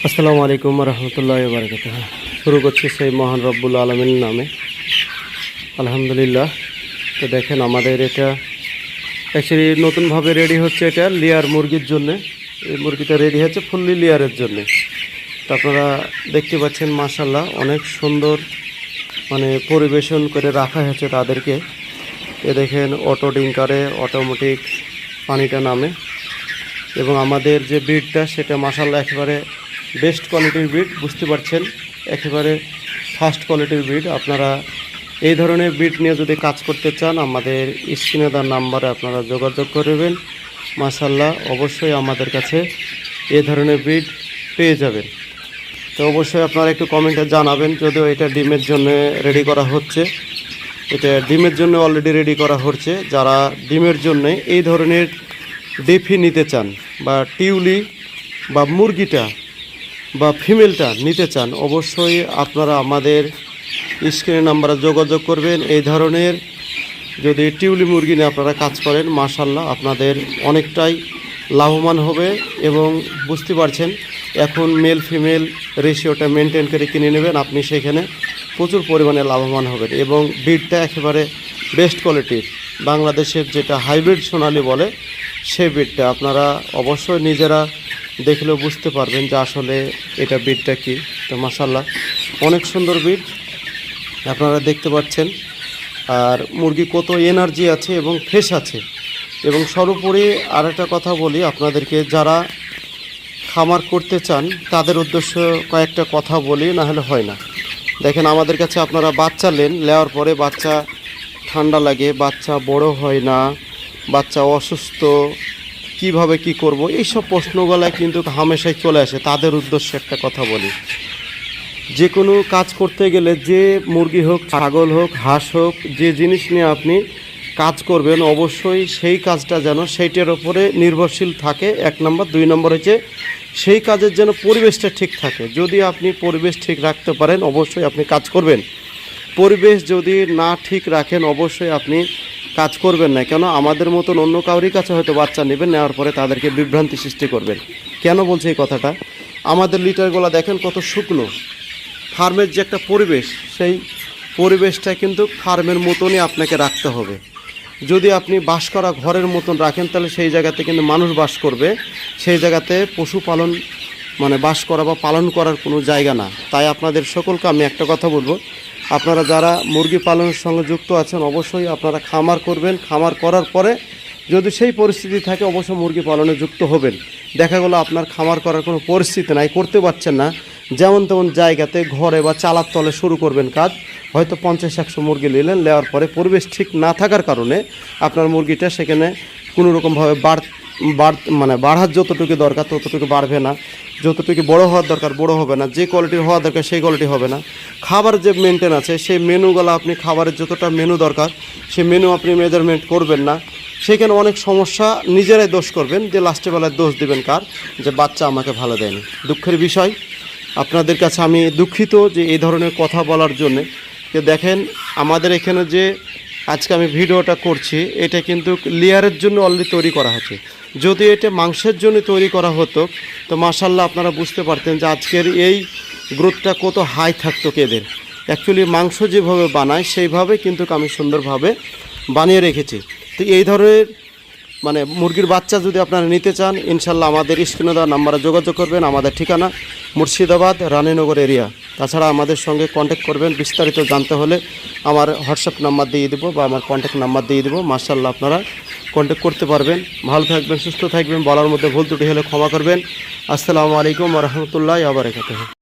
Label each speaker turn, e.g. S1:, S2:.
S1: আসসালামু আলাইকুম রহমতুল্লাহি ওয়া বারাকাতুহু। শুরু করছি সেই মহান রব্বুল আলামিনের নামে, আলহামদুলিল্লাহ। তো দেখেন আমাদের এটা অ্যাকচুয়ালি নতুনভাবে রেডি হচ্ছে, এটা লেয়ার মুরগির জন্যে। এই মুরগিটা রেডি হচ্ছে ফুললি লেয়ারের জন্যে। তো আপনারা দেখতে পাচ্ছেন মাশাআল্লাহ অনেক সুন্দর পরিবেশন করে রাখা হয়েছে তাদেরকে। এ দেখেন অটো ডিঙ্কারে অটোমেটিক পানিটা নামে, এবং আমাদের যে ব্রিডটা সেটা মাশাআল্লাহ একেবারে বেস্ট কোয়ালিটির ব্রিড, বুঝতে পারছেন, একেবারে ফার্স্ট কোয়ালিটির ব্রিড। আপনারা এই ধরনের ব্রিড নিয়ে যদি কাজ করতে চান আমাদের স্ক্রিনে দেওয়া নাম্বারে আপনারা যোগাযোগ করবেন। মাশাআল্লাহ অবশ্যই আমাদের কাছে এই ধরনের ব্রিড পেয়ে যাবেন। তো অবশ্যই আপনারা একটু কমেন্টে জানাবেন। যদিও এটা ডিমের জন্য রেডি করা হচ্ছে, এটা ডিমের জন্য অলরেডি রেডি করা হচ্ছে। যারা ডিমের জন্য এই ধরনের ডিফি নিতে চান, বা টিউলি বা মুরগিটা বা ফিমেলটা নিতে চান, অবশ্যই আপনারা আমাদের স্ক্রিনের নাম্বারে যোগাযোগ করবেন। এই ধরনের যদি টিউলি মুরগি নিয়ে আপনারা কাজ করেন, মাশাআল্লাহ আপনাদের অনেকটাই লাভবান হবে। এবং বুঝতে পারছেন এখন মেল ফিমেল রেশিওটা মেনটেন করে কিনে নেবেন, আপনি সেখানে প্রচুর পরিমাণে লাভবান হবেন। এবং ব্রিডটা একেবারে বেস্ট কোয়ালিটির, বাংলাদেশের যেটা হাইব্রিড সোনালি বলে সেই ব্রিডটা আপনারা অবশ্যই নিজেরা দেখলেও বুঝতে পারবেন যে আসলে এটা ব্রিডটা কি। তো মাশাআল্লাহ অনেক সুন্দর ব্রিড আপনারা দেখতে পাচ্ছেন। আর মুরগি কত এনার্জি আছে এবং ফ্রেশ আছে। এবং সর্বোপরি আর একটা কথা বলি আপনাদেরকে, যারা খামার করতে চান তাদের উদ্দেশ্য কয়েকটা কথা বলি, না হলে হয় না। দেখেন আমাদের কাছে আপনারা বাচ্চা নেওয়ার পরে বাচ্চা ঠান্ডা লাগে, বাচ্চা বড় হয় না, বাচ্চা অসুস্থ, কিভাবে কি করব, এইসব প্রশ্নগুলো কিন্তু হামেশাই চলে আসে। তাদের উদ্দেশ্যে একটা কথা বলি, যে কোনো কাজ করতে গেলে, যে মুরগি হোক, ছাগল হোক, হাঁস হোক, যে জিনিস নিয়ে আপনি কাজ করবেন অবশ্যই সেই কাজটা যেন সেইটার ওপরে নির্ভরশীল থাকে, 1 নম্বর। 2 নম্বর হচ্ছে সেই কাজের যেন পরিবেশটা ঠিক থাকে। যদি আপনি পরিবেশ ঠিক রাখতে পারেন অবশ্যই আপনি কাজ করবেন। পরিবেশ যদি না ঠিক রাখেন অবশ্যই আপনি কাজ করবেন না। কেন আমাদের মতন অন্য কাউরির কাছে হয়তো বাচ্চা নেবেন, নেওয়ার পরে তাদেরকে বিভ্রান্তি সৃষ্টি করবেন। কেন বলছে এই কথাটা, আমাদের লিটারগুলো দেখেন কত শুকনো। ফার্মের যে একটা পরিবেশ, সেই পরিবেশটা কিন্তু ফার্মের মতনই আপনাকে রাখতে হবে। যদি আপনি বাস করা ঘরের মতন রাখেন তাহলে সেই জায়গাতে কিন্তু মানুষ বাস করবে, সেই জায়গাতে পশুপালন বাস করা বা পালন করার কোনো জায়গা না। তাই আপনাদের সকলকে আমি একটা কথা বলবো, আপনারা যারা মুরগি পালনের সঙ্গে যুক্ত আছেন অবশ্যই আপনারা খামার করবেন। খামার করার পরে যদি সেই পরিস্থিতি থাকে অবশ্যই মুরগি পালনে যুক্ত হবেন। দেখা গেলো আপনার খামার করার কোনো পরিস্থিতি নাই, করতে পারছেন না, যেমন তেমন জায়গাতে ঘরে বা চালার তলে শুরু করবেন কাজ। হয়তো 50-100 মুরগি নেওয়ার পরে পরিবেশ ঠিক না থাকার কারণে আপনার মুরগিটা সেখানে কোনো রকমভাবে বাড়ার যতটুকু দরকার ততটুকু বাড়বে না, যতটুকু বড় হওয়ার দরকার বড় হবে না, যে কোয়ালিটির হওয়া দরকার সেই কোয়ালিটি হবে না। খাবার যে মেনটেন আছে সেই মেনুগুলো, আপনি খাবারের যতটা মেনু দরকার সেই মেনু আপনি মেজারমেন্ট করবেন না, সেখানে অনেক সমস্যা নিজেরাই দোষ করবেন, যে লাস্টে বেলায় দোষ দিবেন কার, যে বাচ্চা আমাকে ভালো দেয়নি। দুঃখের বিষয়, আপনাদের কাছে আমি দুঃখিত যে এই ধরনের কথা বলার জন্যে। যে দেখেন আমাদের এখানে যে আজকে আমি ভিডিওটা করছি এটা কিন্তু লেয়ারের জন্য অলরেডি তৈরি করা হচ্ছে। যদি এটা মাংসের জন্য তৈরি করা হতো তো মাশাআল্লাহ আপনারা বুঝতে পারতেন যে আজকের এই গ্রোথটা কত হাই থাকতো এদের। অ্যাকচুয়ালি মাংস যেভাবে বানায় সেইভাবে কিন্তু আমি সুন্দরভাবে বানিয়ে রেখেছি। তো এই ধরনের মুরগির বাচ্চা যদি আপনারা নিতে চান ইনশাল্লাহ আমাদের স্ক্রিনে দেওয়া নাম্বারে যোগাযোগ করবেন। আমাদের ঠিকানা মুর্শিদাবাদ রানীনগর এরিয়া। তাছাড়া আমাদের সঙ্গে কন্ট্যাক্ট করবেন। বিস্তারিত জানতে হলে আমার হোয়াটসঅ্যাপ নাম্বার দিয়ে দেবো বা আমার কন্ট্যাক্ট নাম্বার দিয়ে দেবো। মাশাআল্লাহ আপনারা কন্ট্যাক্ট করতে পারবেন। ভালো থাকবেন, সুস্থ থাকবেন। বলার মধ্যে ভুল ত্রুটি হলে ক্ষমা করবেন। আসসালামু আলাইকুম ওয়া রাহমাতুল্লাহি ওয়া বারাকাতুহু।